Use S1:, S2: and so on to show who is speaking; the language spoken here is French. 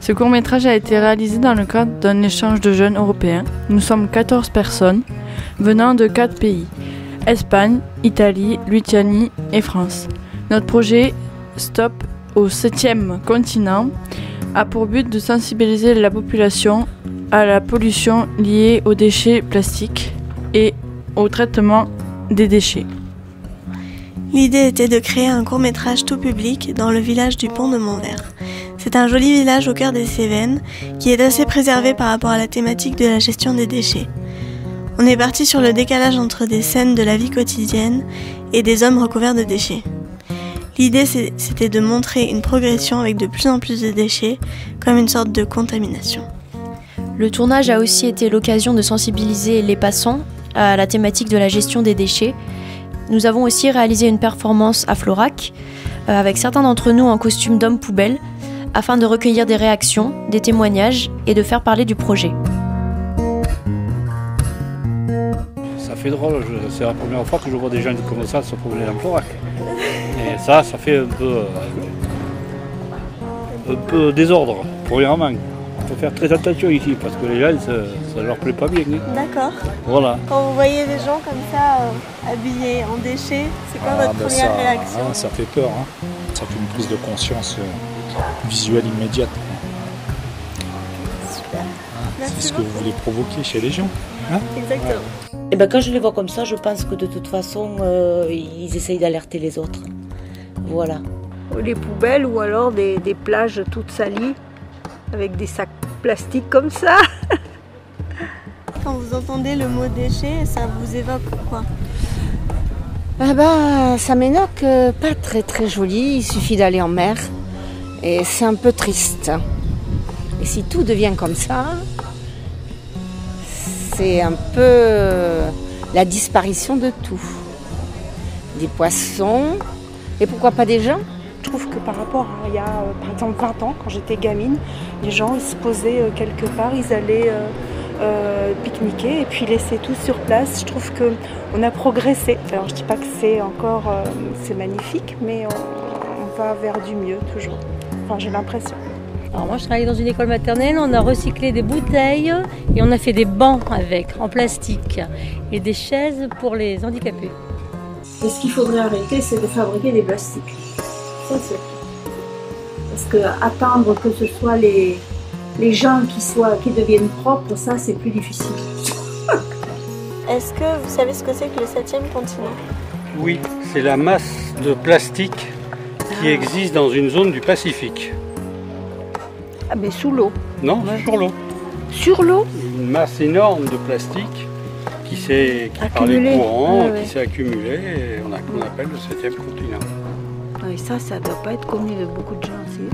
S1: Ce court-métrage a été réalisé dans le cadre d'un échange de jeunes européens. Nous sommes 14 personnes venant de 4 pays, Espagne, Italie, Lituanie et France. Notre projet Stop au 7e continent a pour but de sensibiliser la population à la pollution liée aux déchets plastiques et au traitement des déchets.
S2: L'idée était de créer un court-métrage tout public dans le village du Pont de Montvert. C'est un joli village au cœur des Cévennes qui est assez préservé par rapport à la thématique de la gestion des déchets. On est parti sur le décalage entre des scènes de la vie quotidienne et des hommes recouverts de déchets. L'idée c'était de montrer une progression avec de plus en plus de déchets, comme une sorte de contamination.
S3: Le tournage a aussi été l'occasion de sensibiliser les passants à la thématique de la gestion des déchets. Nous avons aussi réalisé une performance à Florac, avec certains d'entre nous en costume d'homme poubelle, afin de recueillir des réactions, des témoignages et de faire parler du projet.
S4: Ça fait drôle, c'est la première fois que je vois des gens comme ça se promener dans Florac. Et ça fait un peu désordre, premièrement. Il faut faire très attention ici parce que les gens, ça leur plaît pas bien.
S2: D'accord.
S4: Voilà.
S2: Quand vous voyez des gens comme ça, habillés en déchets, c'est quoi votre première réaction?
S5: Ça fait peur, hein. Ça fait une prise de conscience visuelle immédiate.
S2: Super.
S5: C'est ce que vous voulez provoquer chez les gens. Hein?
S2: Exactement.
S6: Et ben quand je les vois comme ça, je pense que de toute façon, ils essayent d'alerter les autres. Voilà.
S7: Les poubelles ou alors des plages toutes salies avec des sacs plastiques comme ça.
S2: Quand vous entendez le mot déchet, ça vous évoque quoi?
S8: Ça m'évoque pas très très joli, il suffit d'aller en mer et c'est un peu triste. Et si tout devient comme ça, c'est un peu la disparition de tout. Des poissons, et pourquoi pas des gens?
S9: Je trouve que par rapport à il y a par exemple 20 ans, quand j'étais gamine, les gens ils se posaient quelque part, ils allaient pique-niquer et puis laissaient tout sur place. Je trouve qu'on a progressé. Alors je dis pas que c'est encore c'est magnifique, mais on va vers du mieux toujours. Enfin j'ai l'impression.
S10: Alors moi je travaillais dans une école maternelle, on a recyclé des bouteilles et on a fait des bancs avec, en plastique, et des chaises pour les handicapés.
S11: Et ce qu'il faudrait arrêter, c'est de fabriquer des plastiques. Ça c'est. Parce que attendre que ce soit les gens qui deviennent propres, ça c'est plus difficile.
S2: Est-ce que vous savez ce que c'est que le 7e continent?
S4: Oui, c'est la masse de plastique qui existe dans une zone du Pacifique.
S7: Ah mais sous l'eau.
S4: Non, sur l'eau.
S7: Sur l'eau?
S4: Une masse énorme de plastique qui par les courants, qui s'est accumulée et qu'on appelle le 7e continent.
S7: Oui, ça doit pas être connu de beaucoup de gens aussi.